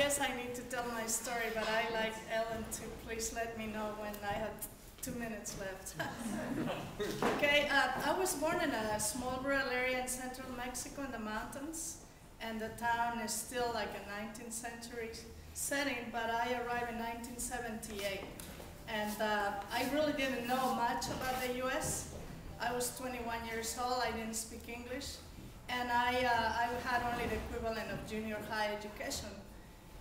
guess I need to tell my story, but I like Ellen to please let me know when I have 2 minutes left. Okay, I was born in a small rural area in central Mexico in the mountains, and the town is still like a 19th century setting, but I arrived in 1978. And I really didn't know much about the US. I was 21 years old, I didn't speak English, and I had only the equivalent of junior high education.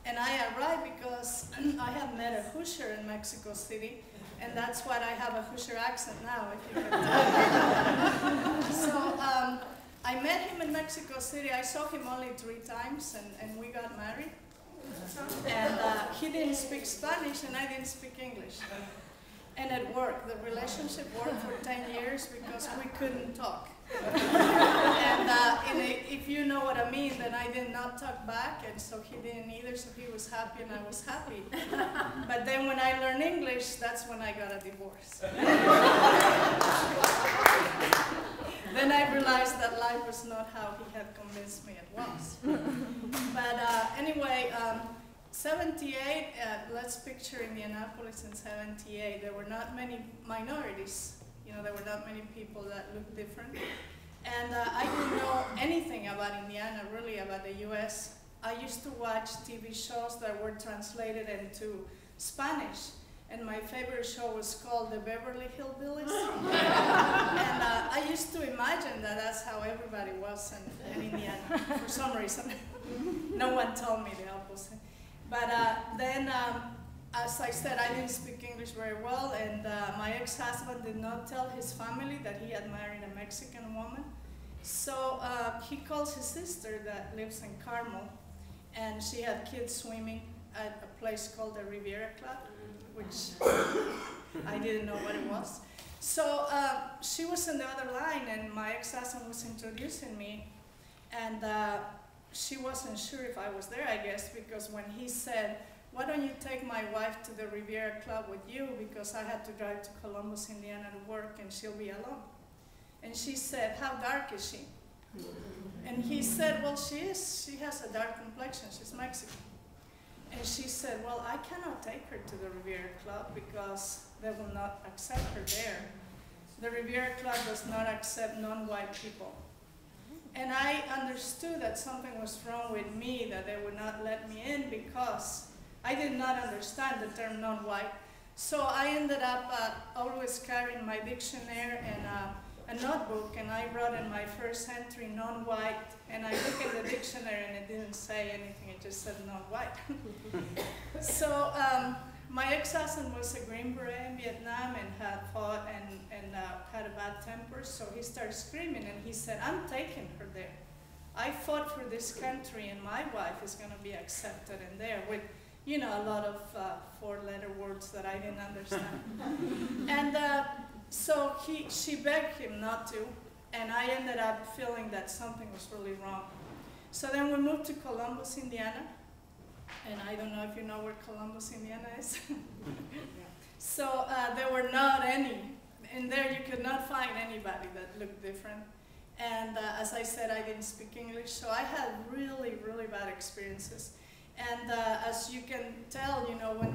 And I arrived because I had met a Hoosier in Mexico City, and that's why I have a Hoosier accent now, if you can tell. So I met him in Mexico City. I saw him only 3 times, and we got married. And he didn't speak Spanish, and I didn't speak English. And it worked. The relationship worked for 10 years because we couldn't talk. And if you know what I mean, then I did not talk back, and so he didn't either, so he was happy and I was happy. But then when I learned English, that's when I got a divorce. Then I realized that life was not how he had convinced me it was. But anyway, 78, let's picture Indianapolis in 78. There were not many minorities. You know, there were not many people that looked different. And I didn't know anything about Indiana, really, about the US. I used to watch TV shows that were translated into Spanish. And my favorite show was called The Beverly Hillbillies. And I used to imagine that that's how everybody was in Indiana, for some reason. No one told me the opposite. But then, as I said, I didn't speak English very well, and my ex-husband did not tell his family that he had married a Mexican woman. So he calls his sister that lives in Carmel, and she had kids swimming at a place called the Riviera Club, which I didn't know what it was. So she was on the other line, and my ex-husband was introducing me, and she wasn't sure if I was there, I guess, because when he said, "Why don't you take my wife to the Riviera Club with you, because I had to drive to Columbus, Indiana to work, and she'll be alone." And she said, "How dark is she?" And he said, "Well, she is. She has a dark complexion. She's Mexican." And she said, "Well, I cannot take her to the Riviera Club because they will not accept her there. The Riviera Club does not accept non-white people." And I understood that something was wrong with me, that they would not let me in because I did not understand the term non-white. So I ended up always carrying my dictionary and a notebook, and I wrote in my first entry non-white, and I looked at the dictionary and it didn't say anything, it just said non-white. So my ex-husband was a Green Beret in Vietnam and had fought and had a bad temper, so he started screaming and he said, "I'm taking her there. I fought for this country and my wife is going to be accepted in there," with, you know, a lot of 4-letter words that I didn't understand. And so she begged him not to, and I ended up feeling that something was really wrong. So then we moved to Columbus, Indiana, and I don't know if you know where Columbus, Indiana is. So there were not any. In there you could not find anybody that looked different. And as I said, I didn't speak English, so I had really, really bad experiences. And as you can tell, you know, when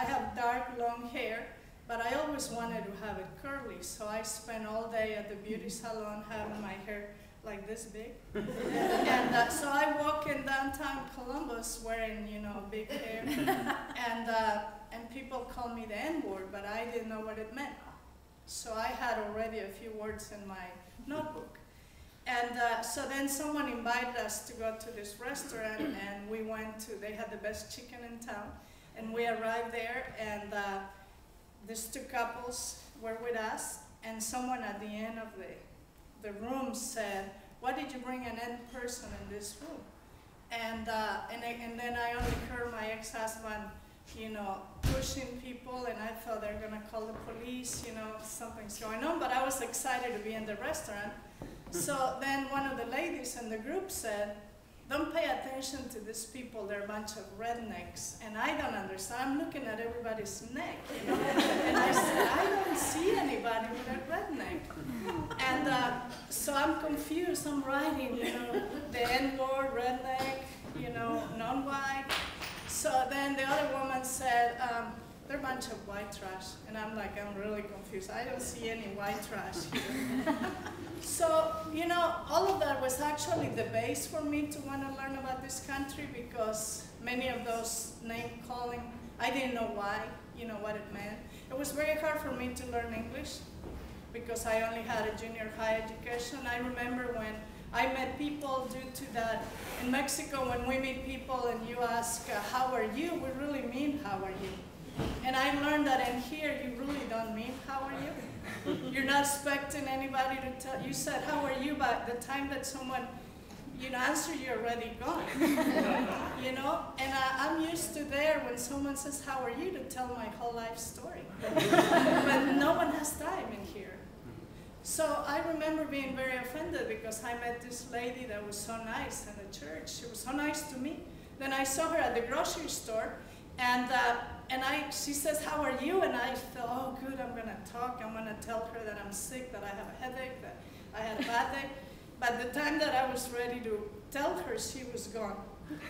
I have dark, long hair, but I always wanted to have it curly, so I spent all day at the beauty salon having my hair like this big. And so I walk in downtown Columbus wearing, you know, big hair, and people call me the N-word, but I didn't know what it meant. So I had already a few words in my notebook. And so then someone invited us to go to this restaurant, and we went to, they had the best chicken in town, and we arrived there, and these 2 couples were with us, and someone at the end of the room said, "Why did you bring an N person in this room?" And then I only heard my ex-husband, you know, pushing people, and I thought they're gonna call the police, you know, something's going on, but I was excited to be in the restaurant. So then one of the ladies in the group said, "Don't pay attention to these people, they're a bunch of rednecks." And I don't understand, I'm looking at everybody's neck, you know? And I said, "I don't see anybody with a redneck." And so I'm confused, I'm writing, you know, the N-word, redneck, you know, non-white. So then the other woman said, they're a bunch of white trash. And I'm like, I'm really confused. I don't see any white trash here. So, you know, all of that was actually the base for me to want to learn about this country, because many of those name calling, I didn't know why, you know, what it meant. It was very hard for me to learn English because I only had a junior high education. I remember when I met people due to that. In Mexico, when we meet people and you ask, how are you, we really mean, how are you? And I learned that in here, you really don't mean, how are you? You're not expecting anybody to tell you. Said, how are you, but the time that someone, you know, answer, you're already gone. You know? And I'm used to there when someone says, how are you, to tell my whole life story. But no one has time in here. So I remember being very offended because I met this lady that was so nice in the church. She was so nice to me. Then I saw her at the grocery store, and she says, how are you? And I thought, oh, good, I'm going to talk. I'm going to tell her that I'm sick, that I have a headache, that I had a bad day. But the time that I was ready to tell her, she was gone.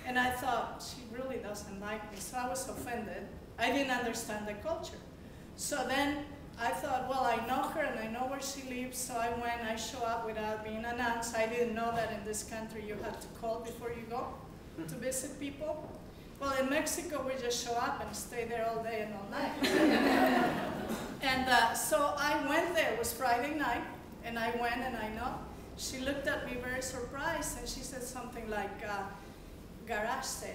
And I thought, she really doesn't like me. So I was offended. I didn't understand the culture. So then I thought, well, I know her and I know where she lives. So I went, I show up without being announced. I didn't know that in this country you have to call before you go to visit people. Well, in Mexico, we just show up and stay there all day and all night. And so I went there. It was Friday night, and I went and I knocked. She looked at me very surprised, and she said something like, garage sale.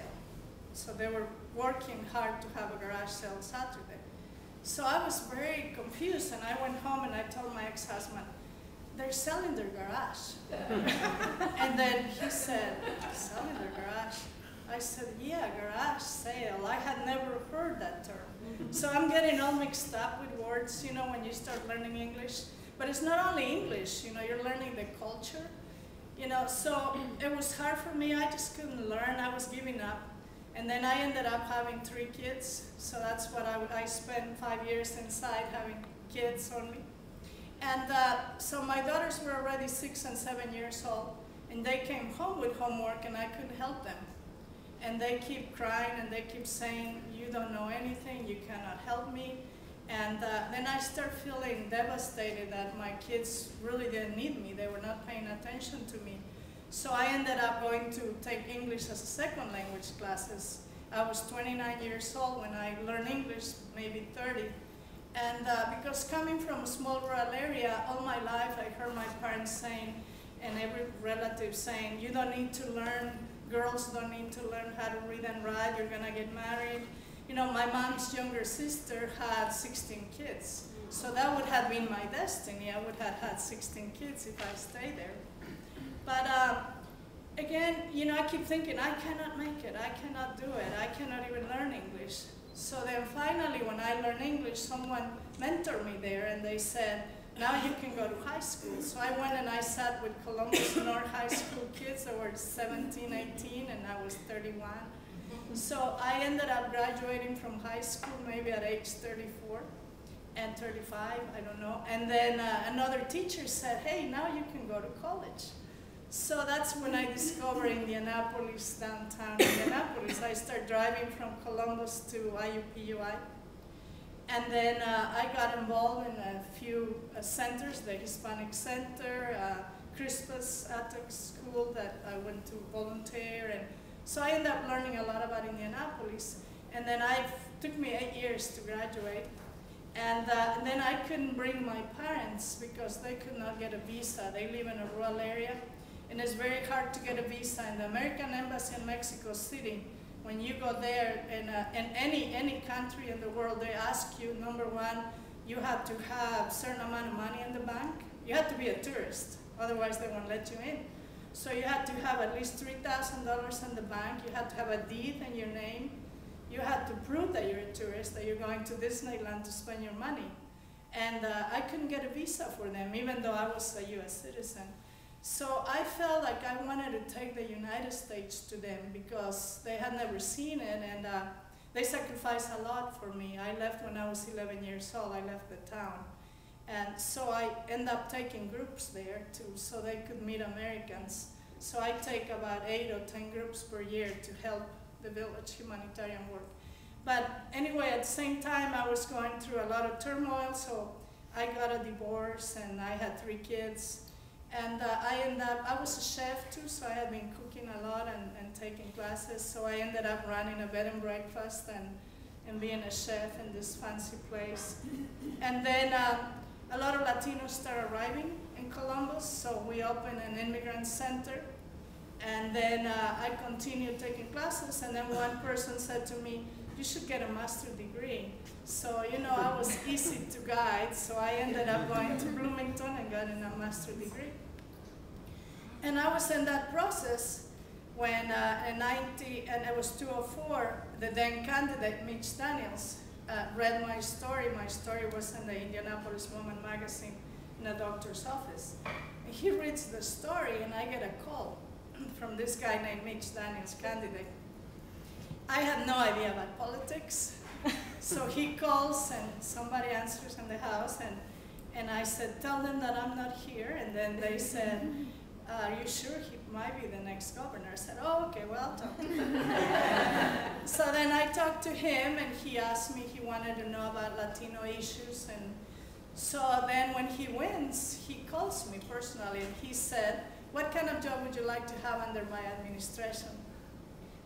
So they were working hard to have a garage sale Saturday. So I was very confused, and I went home and I told my ex-husband, they're selling their garage. And then he said, selling their garage? I said, yeah, garage sale. I had never heard that term. So I'm getting all mixed up with words, you know, when you start learning English. But it's not only English, you know, you're learning the culture. You know, so it was hard for me. I just couldn't learn. I was giving up. And then I ended up having 3 kids. So that's what I spent 5 years inside having kids only. And so my daughters were already 6 and 7 years old. And they came home with homework, and I couldn't help them. And they keep crying, and they keep saying, you don't know anything, you cannot help me. And then I start feeling devastated that my kids really didn't need me. They were not paying attention to me. So I ended up going to take English as a second language classes. I was 29 years old when I learned English, maybe 30. And because coming from a small rural area, all my life I heard my parents saying, and every relative saying, you don't need to learn, girls don't need to learn how to read and write, you're gonna get married. You know, my mom's younger sister had 16 kids. So that would have been my destiny. I would have had 16 kids if I stayed there. But again, you know, I keep thinking, I cannot make it, I cannot do it, I cannot even learn English. So then finally, when I learned English, someone mentored me there, and they said, now you can go to high school. So I went and I sat with Columbus North High School kids that were 17, 18, and I was 31. So I ended up graduating from high school maybe at age 34 and 35, I don't know. And then another teacher said, hey, now you can go to college. So that's when I discovered Indianapolis, downtown Indianapolis. I started driving from Columbus to IUPUI. And then I got involved in a few centers, the Hispanic Center, Crispus Attic School that I went to volunteer. And so I ended up learning a lot about Indianapolis. And then it took me 8 years to graduate. And then I couldn't bring my parents because they could not get a visa. They live in a rural area. And it's very hard to get a visa. In the American Embassy in Mexico City, when you go there, in any country in the world, they ask you, number one, you have to have a certain amount of money in the bank. You have to be a tourist, otherwise they won't let you in. So you have to have at least $3,000 in the bank. You have to have a deed in your name. You have to prove that you're a tourist, that you're going to Disneyland to spend your money. And I couldn't get a visa for them, even though I was a US citizen. So I felt like I wanted to take the United States to them because they had never seen it, and they sacrificed a lot for me. I left when I was 11 years old. I left the town. And so I ended up taking groups there too, so they could meet Americans. So I take about 8 or 10 groups per year to help the village, humanitarian work. But anyway, at the same time, I was going through a lot of turmoil, so I got a divorce, and I had 3 kids. And I was a chef too, so I had been cooking a lot and taking classes, so I ended up running a bed and breakfast and being a chef in this fancy place. And then a lot of Latinos started arriving in Columbus, so we opened an immigrant center. And then I continued taking classes, and then one person said to me, "You should get a master's degree." So, you know, I was easy to guide, so I ended up going to Bloomington and getting a master's degree. And I was in that process when and it was 2004, the then candidate, Mitch Daniels, read my story. My story was in the Indianapolis Woman magazine in a doctor's office. And he reads the story, and I get a call from this guy named Mitch Daniels, candidate. I had no idea about politics. So he calls, and somebody answers in the house, and I said, "Tell them that I'm not here." And then they said, "Are you sure he might be the next governor?" I said, "Oh, okay, well, I'll talk to him." So then I talked to him, and he asked me, he wanted to know about Latino issues. And so then when he wins, he calls me personally, and he said, "What kind of job would you like to have under my administration?"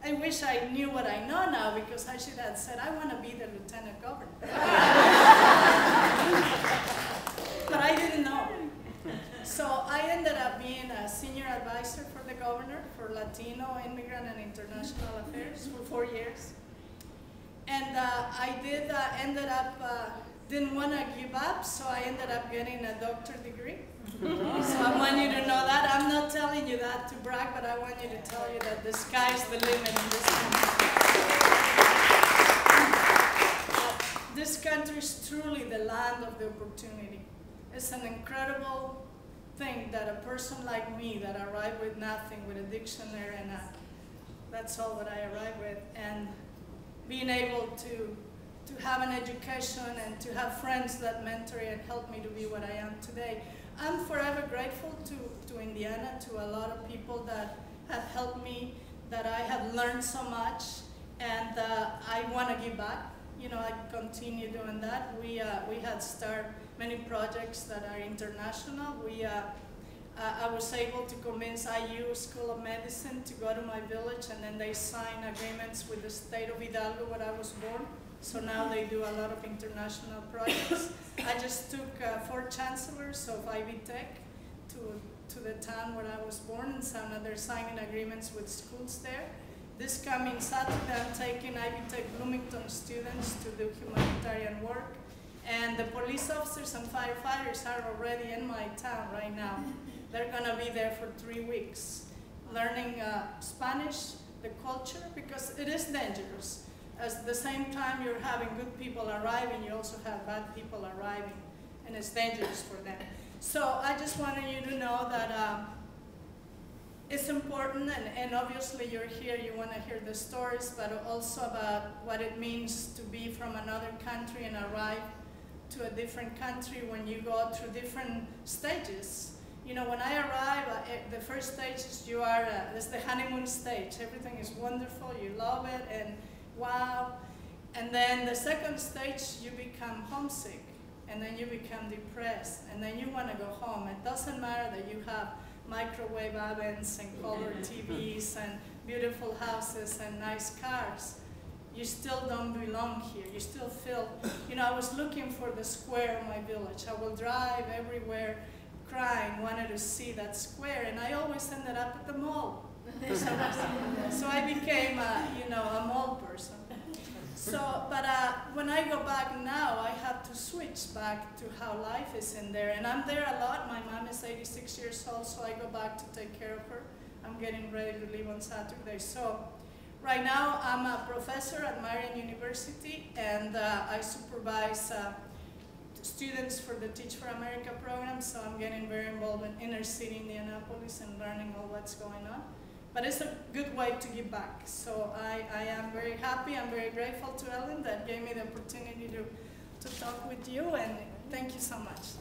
I wish I knew what I know now, because I should have said, "I want to be the lieutenant governor." But I didn't know. So I ended up being a senior advisor for the governor for Latino, immigrant, and international affairs for 4 years. And I ended up, didn't want to give up, so I ended up getting a doctorate degree. So I want you to know that. I'm not telling you that to brag, but I want you to tell you that the sky's the limit in this country. This country is truly the land of the opportunity. It's an incredible thing that a person like me that arrived with nothing, with a dictionary, and that's all that I arrived with, and being able to have an education and to have friends that mentor and help me to be what I am today. I'm forever grateful to Indiana, to a lot of people that have helped me, that I have learned so much, and I want to give back. You know, I continue doing that. We had started many projects that are international. I was able to convince IU School of Medicine to go to my village, and then they signed agreements with the state of Hidalgo where I was born. So now they do a lot of international projects. I just took 4 chancellors of Ivy Tech to the town where I was born, and so now they're signing agreements with schools there. This coming Saturday, I'm taking Ivy Tech Bloomington students to do humanitarian work. And the police officers and firefighters are already in my town right now. They're going to be there for 3 weeks, learning Spanish, the culture, because it is dangerous. At the same time you're having good people arriving, you also have bad people arriving, and it's dangerous for them. So I just wanted you to know that it's important, and obviously you're here, you want to hear the stories, but also about what it means to be from another country and arrive to a different country when you go through different stages. You know, when I arrive, the first stage is it's the honeymoon stage. Everything is wonderful, you love it, and wow. And then the second stage, you become homesick, and then you become depressed, and then you want to go home. It doesn't matter that you have microwave ovens and color TVs and beautiful houses and nice cars. You still don't belong here. You still feel, you know, I was looking for the square in my village. I will drive everywhere crying, wanted to see that square, and I always ended up at the mall. So I became, you know, a mall person. So, but when I go back now, I have to switch back to how life is in there. And I'm there a lot. My mom is 86 years old, so I go back to take care of her. I'm getting ready to leave on Saturday. So right now, I'm a professor at Marian University, and I supervise students for the Teach for America program. So I'm getting very involved in inner city Indianapolis and learning all what's going on. But it's a good way to give back. So I am very happy, I'm very grateful to Ellen that gave me the opportunity to talk with you, and thank you so much.